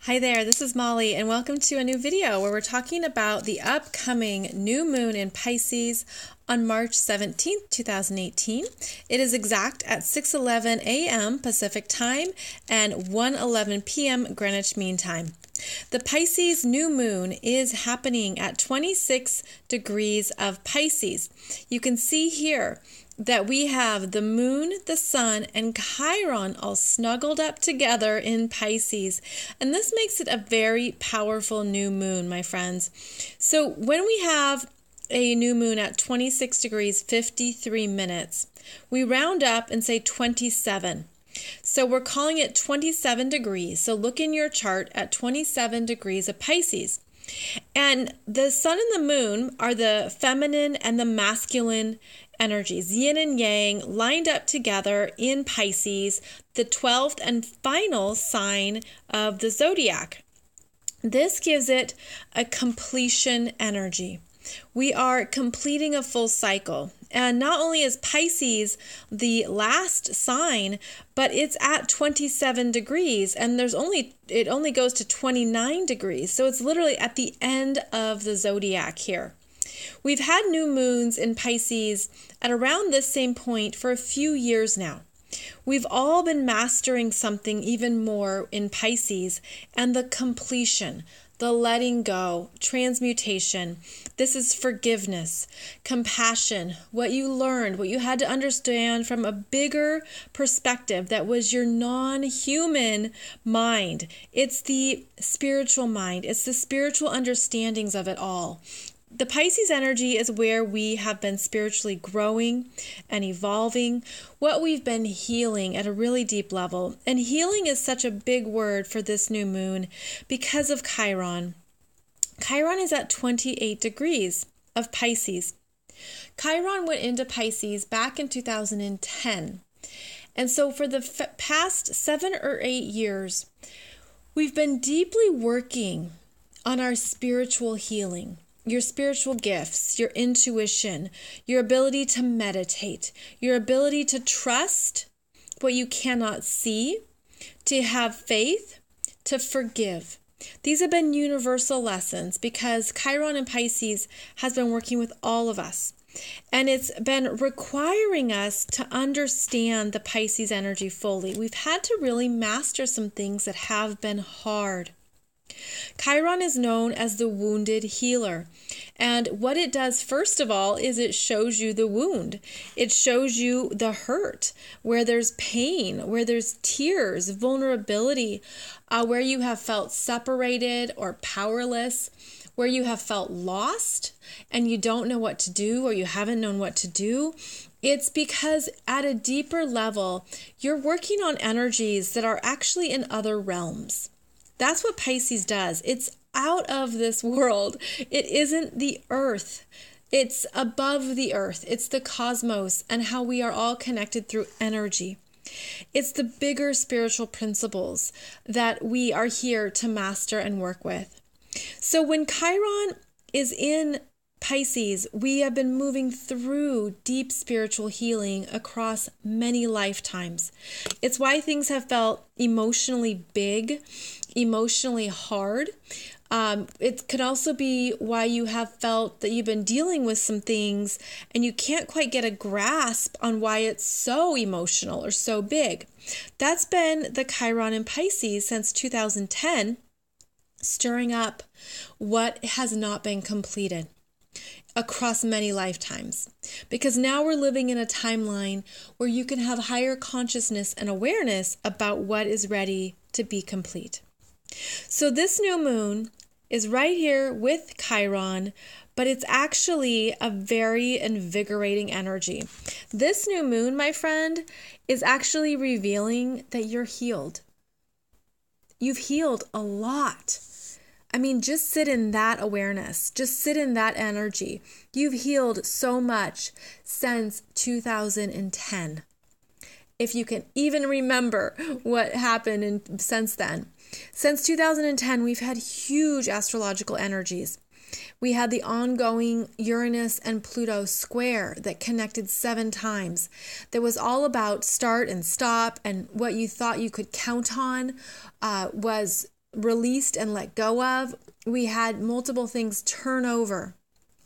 Hi there, this is Molly, and welcome to a new video where we're talking about the upcoming new moon in Pisces on March 17th, 2018. It is exact at 6:11 a.m. Pacific Time and 1:11 p.m. Greenwich Mean Time. The Pisces new moon is happening at 26 degrees of Pisces. You can see here that we have the moon, the sun, and Chiron all snuggled up together in Pisces. And this makes it a very powerful new moon, my friends. So when we have a new moon at 26 degrees, 53 minutes, we round up and say 27. So we're calling it 27 degrees. So look in your chart at 27 degrees of Pisces. And the sun and the moon are the feminine and the masculine energies, yin and yang, lined up together in Pisces, the 12th and final sign of the zodiac. This gives it a completion energy. We are completing a full cycle. And not only is Pisces the last sign, but it's at 27 degrees and it only goes to 29 degrees. So it's literally at the end of the zodiac here. We've had new moons in Pisces at around this same point for a few years now. We've all been mastering something even more in Pisces, and the completion, the letting go, transmutation. This is forgiveness, compassion, what you learned, what you had to understand from a bigger perspective that was your non-human mind. It's the spiritual mind. It's the spiritual understandings of it all. The Pisces energy is where we have been spiritually growing and evolving, what we've been healing at a really deep level. And healing is such a big word for this new moon because of Chiron. Chiron is at 28 degrees of Pisces. Chiron went into Pisces back in 2010. And so for the past 7 or 8 years, we've been deeply working on our spiritual healing. Your spiritual gifts, your intuition, your ability to meditate, your ability to trust what you cannot see, to have faith, to forgive. These have been universal lessons because Chiron in Pisces has been working with all of us. And it's been requiring us to understand the Pisces energy fully. We've had to really master some things that have been hard. Chiron is known as the wounded healer. And what it does, first of all, is it shows you the wound. It shows you the hurt, where there's pain, where there's tears, vulnerability, where you have felt separated or powerless, where you have felt lost and you don't know what to do or you haven't known what to do. It's because at a deeper level, you're working on energies that are actually in other realms. That's what Pisces does. It's out of this world. It isn't the earth. It's above the earth. It's the cosmos and how we are all connected through energy. It's the bigger spiritual principles that we are here to master and work with. So when Chiron is in Pisces, we have been moving through deep spiritual healing across many lifetimes. It's why things have felt emotionally big, emotionally hard. It could also be why you have felt that you've been dealing with some things and you can't quite get a grasp on why it's so emotional or so big. That's been the Chiron in Pisces since 2010, stirring up what has not been completed across many lifetimes. Because now we're living in a timeline where you can have higher consciousness and awareness about what is ready to be complete. So this new moon is right here with Chiron, but it's actually a very invigorating energy. This new moon, my friend, is actually revealing that you're healed. You've healed a lot. I mean, just sit in that awareness. Just sit in that energy. You've healed so much since 2010. If you can even remember what happened since then. Since 2010, we've had huge astrological energies. We had the ongoing Uranus and Pluto square that connected 7 times. That was all about start and stop, and what you thought you could count on was released and let go of. We had multiple things turn over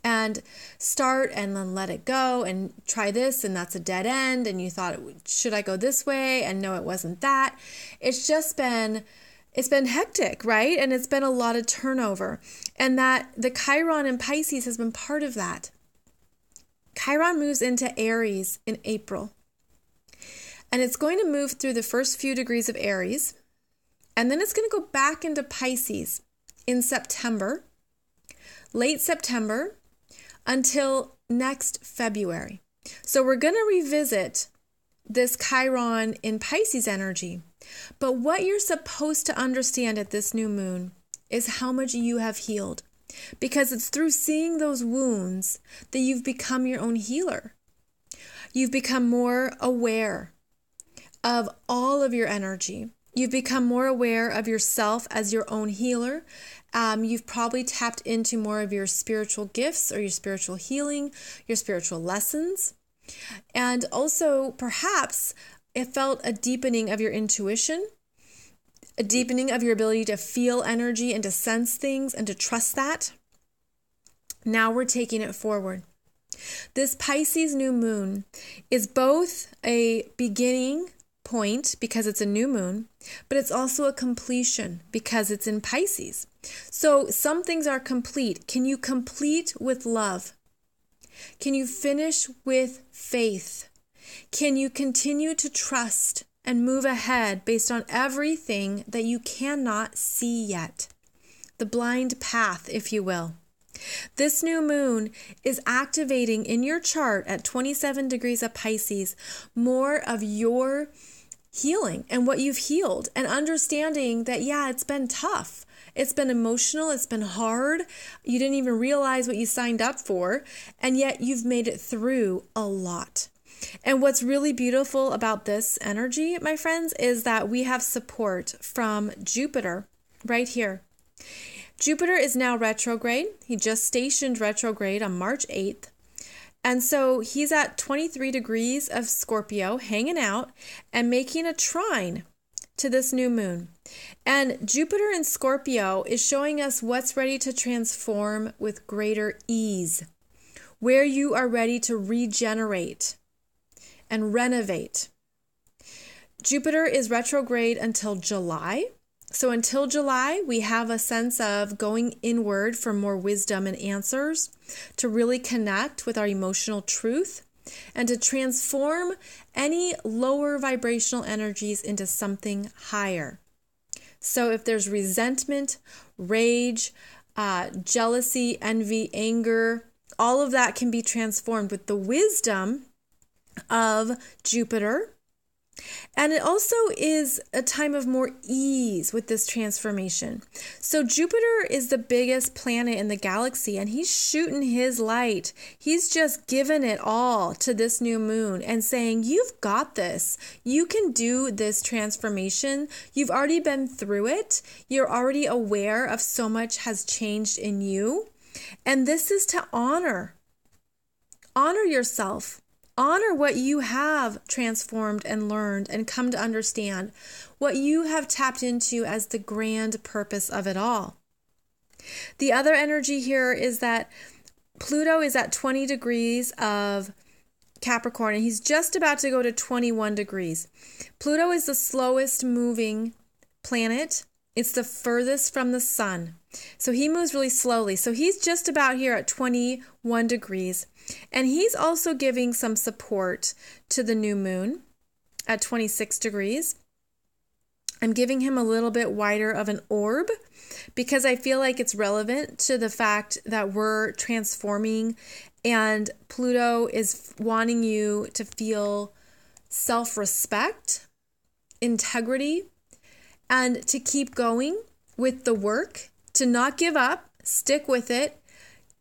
and start and then let it go and try this, and that's a dead end, and you thought, should I go this way? And no, it wasn't that. It's been hectic, right? And it's been a lot of turnover. And that the Chiron in Pisces has been part of that. Chiron moves into Aries in April. And it's going to move through the first few degrees of Aries. And then it's going to go back into Pisces in September, late September, until next February. So we're going to revisit this Chiron in Pisces energy. But what you're supposed to understand at this new moon is how much you have healed. Because it's through seeing those wounds that you've become your own healer. You've become more aware of all of your energy. You've become more aware of yourself as your own healer. You've probably tapped into more of your spiritual gifts or your spiritual healing, your spiritual lessons. And also, perhaps, it felt a deepening of your intuition, a deepening of your ability to feel energy and to sense things and to trust that. Now we're taking it forward. This Pisces new moon is both a beginning point because it's a new moon, but it's also a completion because it's in Pisces. So some things are complete. Can you complete with love? Can you finish with faith? Can you continue to trust and move ahead based on everything that you cannot see yet? The blind path, if you will. This new moon is activating in your chart at 27 degrees of Pisces more of your healing and what you've healed, and understanding that, yeah, it's been tough. It's been emotional. It's been hard. You didn't even realize what you signed up for, and yet you've made it through a lot. And what's really beautiful about this energy, my friends, is that we have support from Jupiter right here. Jupiter is now retrograde. He just stationed retrograde on March 8th. And so he's at 23 degrees of Scorpio, hanging out and making a trine to this new moon. And Jupiter in Scorpio is showing us what's ready to transform with greater ease, where you are ready to regenerate and renovate. Jupiter is retrograde until July. So until July, we have a sense of going inward for more wisdom and answers, to really connect with our emotional truth, and to transform any lower vibrational energies into something higher. So if there's resentment, rage, jealousy, envy, anger, all of that can be transformed with the wisdom of Jupiter. And it also is a time of more ease with this transformation. So Jupiter is the biggest planet in the galaxy, and he's shooting his light. He's just given it all to this new moon and saying, you've got this. You can do this transformation. You've already been through it. You're already aware of so much has changed in you. And this is to honor yourself. Honor what you have transformed and learned and come to understand, what you have tapped into as the grand purpose of it all. The other energy here is that Pluto is at 20 degrees of Capricorn, and he's just about to go to 21 degrees. Pluto is the slowest moving planet. It's the furthest from the sun. So he moves really slowly. So he's just about here at 21 degrees. And he's also giving some support to the new moon at 26 degrees. I'm giving him a little bit wider of an orb because I feel like it's relevant to the fact that we're transforming, and Pluto is wanting you to feel self-respect, integrity, and to keep going with the work, to not give up, stick with it,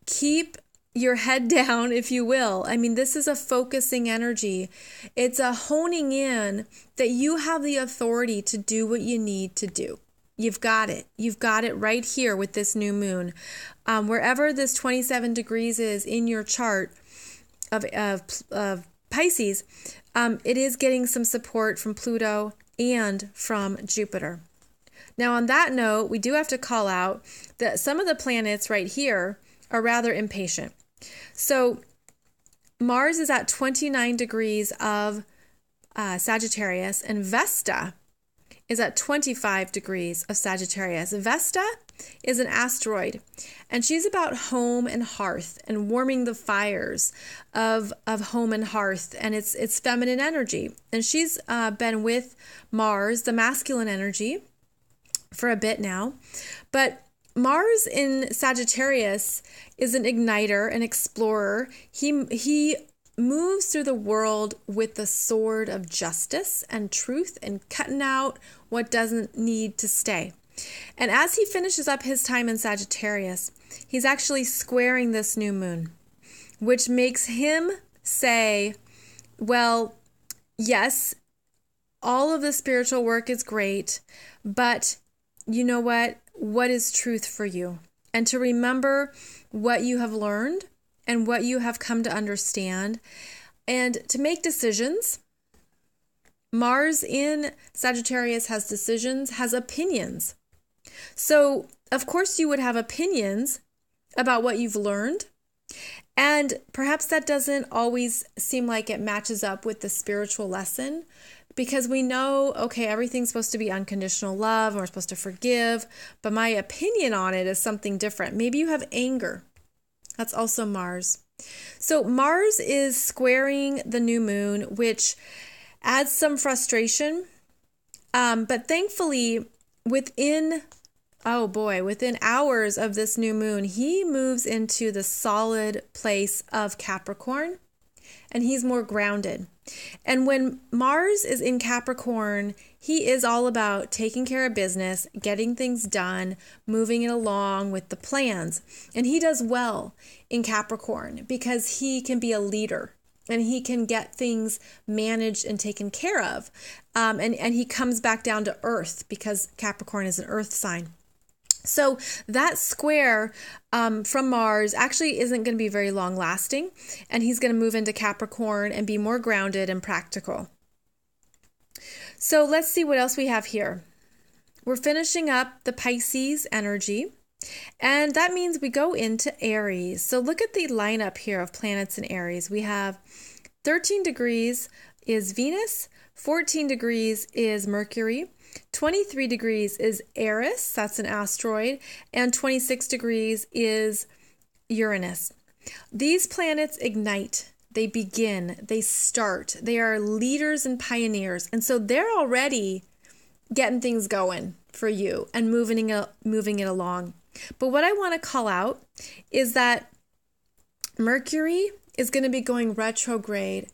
keep your head down, if you will. I mean, this is a focusing energy. It's a honing in that you have the authority to do what you need to do. You've got it. You've got it right here with this new moon. Wherever this 27 degrees is in your chart of Pisces, it is getting some support from Pluto and from Jupiter. Now, on that note, we do have to call out that some of the planets right here are rather impatient. So Mars is at 29 degrees of Sagittarius, and Vesta is at 25 degrees of Sagittarius. Vesta is an asteroid, and she's about home and hearth and warming the fires of home and hearth, and it's feminine energy. And she's been with Mars, the masculine energy, for a bit now. But Mars in Sagittarius is an igniter, an explorer. He moves through the world with the sword of justice and truth and cutting out what doesn't need to stay. And as he finishes up his time in Sagittarius, he's actually squaring this new moon, which makes him say, well, yes, all of the spiritual work is great, but you know what? What is truth for you? And to remember what you have learned and what you have come to understand, and to make decisions. Mars in Sagittarius has decisions, has opinions. So, of course, you would have opinions about what you've learned, and perhaps that doesn't always seem like it matches up with the spiritual lesson, because we know, okay, everything's supposed to be unconditional love, and we're supposed to forgive, but my opinion on it is something different. Maybe you have anger. That's also Mars. So Mars is squaring the new moon, which adds some frustration, but thankfully within hours of this new moon, he moves into the solid place of Capricorn, and he's more grounded. And when Mars is in Capricorn, he is all about taking care of business, getting things done, moving it along with the plans. And he does well in Capricorn because he can be a leader and he can get things managed and taken care of. And he comes back down to earth because Capricorn is an earth sign. So that square from Mars actually isn't going to be very long lasting, and he's going to move into Capricorn and be more grounded and practical. So let's see what else we have here. We're finishing up the Pisces energy, and that means we go into Aries. So look at the lineup here of planets in Aries. We have 13 degrees is Venus, 14 degrees is Mercury, 23 degrees is Eris, that's an asteroid, and 26 degrees is Uranus. These planets ignite, they begin, they start, they are leaders and pioneers, and so they're already getting things going for you and moving it along. But what I want to call out is that Mercury is going to be going retrograde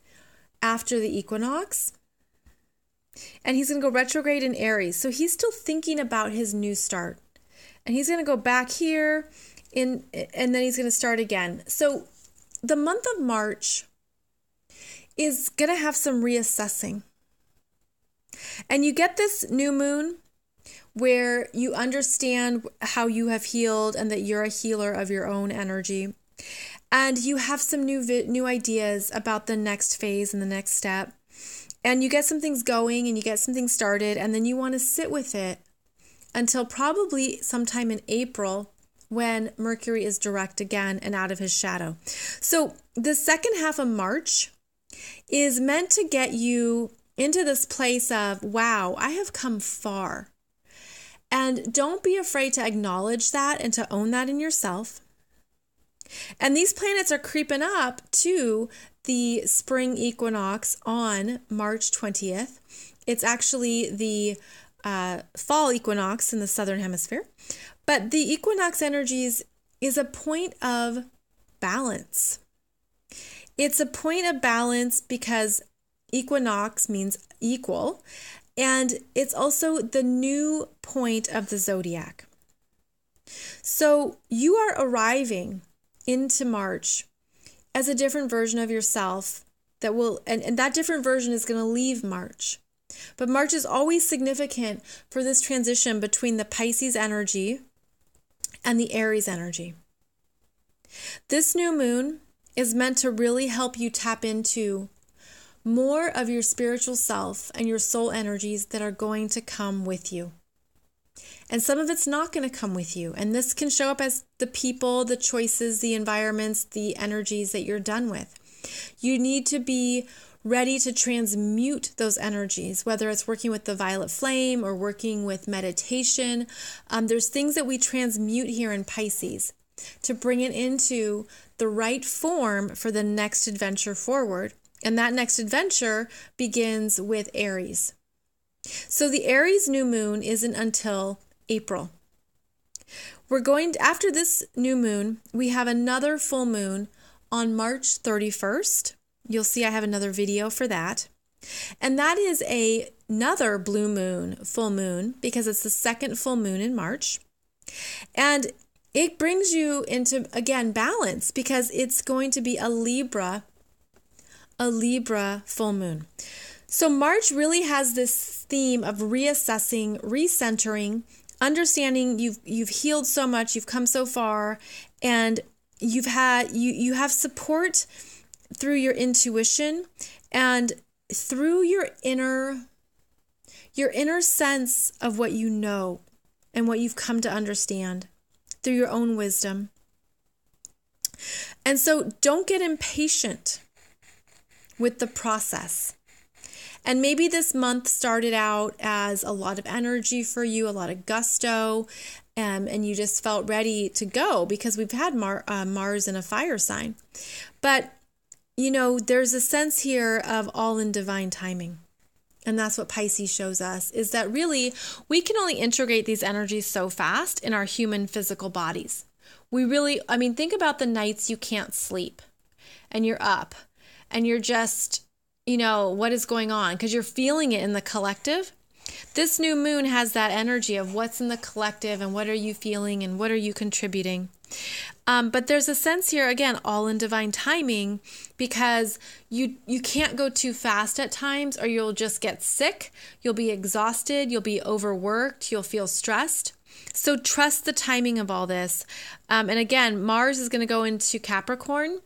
after the equinox. And he's going to go retrograde in Aries. So he's still thinking about his new start. And he's going to go back here and then he's going to start again. So the month of March is going to have some reassessing. And you get this new moon where you understand how you have healed and that you're a healer of your own energy. And you have some new ideas about the next phase and the next step. And you get some things going and you get some things started, and then you want to sit with it until probably sometime in April when Mercury is direct again and out of his shadow. So the second half of March is meant to get you into this place of, wow, I have come far. And don't be afraid to acknowledge that and to own that in yourself. And these planets are creeping up to the spring equinox on March 20th. It's actually the fall equinox in the southern hemisphere. But the equinox energies is a point of balance. It's a point of balance because equinox means equal, and it's also the new point of the zodiac. So you are arriving into March as a different version of yourself that will, and that different version is going to leave March. But March is always significant for this transition between the Pisces energy and the Aries energy. This new moon is meant to really help you tap into more of your spiritual self and your soul energies that are going to come with you. And some of it's not going to come with you. And this can show up as the people, the choices, the environments, the energies that you're done with. You need to be ready to transmute those energies, whether it's working with the violet flame or working with meditation. There's things that we transmute here in Pisces to bring it into the right form for the next adventure forward. And that next adventure begins with Aries. So the Aries new moon isn't until April. After this new moon, we have another full moon on March 31st. You'll see I have another video for that. And that is another blue moon, full moon, because it's the second full moon in March. And it brings you into, again, balance, because it's going to be a Libra full moon. So March really has this theme of reassessing, recentering, understanding you've healed so much, you've come so far, and you have support through your intuition and through your inner sense of what you know and what you've come to understand through your own wisdom. And so don't get impatient with the process. And maybe this month started out as a lot of energy for you, a lot of gusto, and you just felt ready to go because we've had Mars in a fire sign. But, there's a sense here of all in divine timing. And that's what Pisces shows us, is that really we can only integrate these energies so fast in our human physical bodies. Think about the nights you can't sleep and you're up and you're just, what is going on? Because you're feeling it in the collective. This new moon has that energy of what's in the collective and what are you feeling and what are you contributing. But there's a sense here, again, all in divine timing, because you can't go too fast at times or you'll just get sick. You'll be exhausted. You'll be overworked. You'll feel stressed. So trust the timing of all this. And again, Mars is going to go into Capricorn.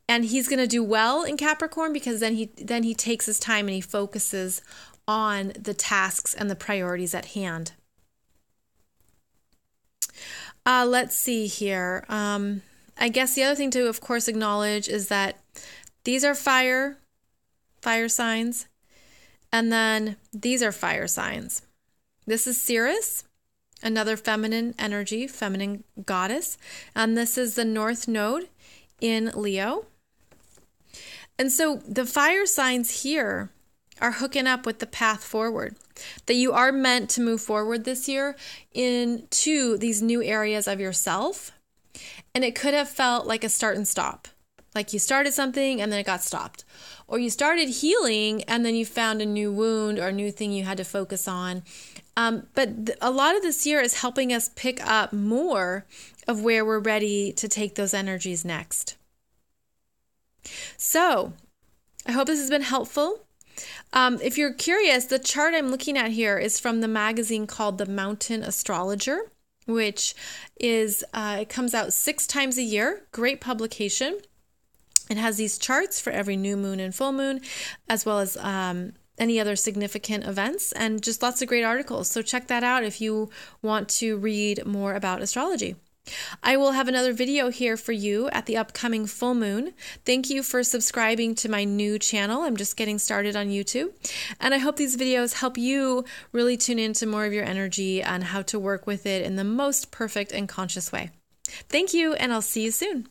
And he's going to do well in Capricorn because then he takes his time and he focuses on the tasks and the priorities at hand. Let's see here. I guess the other thing to, of course, acknowledge is that these are fire signs, and then these are fire signs. This is Ceres, another feminine energy, feminine goddess, and this is the North Node in Leo. And so the fire signs here are hooking up with the path forward, that you are meant to move forward this year into these new areas of yourself. And it could have felt like a start and stop, like you started something and then it got stopped, or you started healing and then you found a new wound or a new thing you had to focus on. But a lot of this year is helping us pick up more of where we're ready to take those energies next. So I hope this has been helpful. If you're curious, the chart I'm looking at here is from the magazine called The Mountain Astrologer, which is, it comes out 6 times a year. Great publication. It has these charts for every new moon and full moon, as well as any other significant events, and just lots of great articles. So check that out if you want to read more about astrology. I will have another video here for you at the upcoming full moon. Thank you for subscribing to my new channel. I'm just getting started on YouTube. And I hope these videos help you really tune into more of your energy and how to work with it in the most perfect and conscious way. Thank you, and I'll see you soon.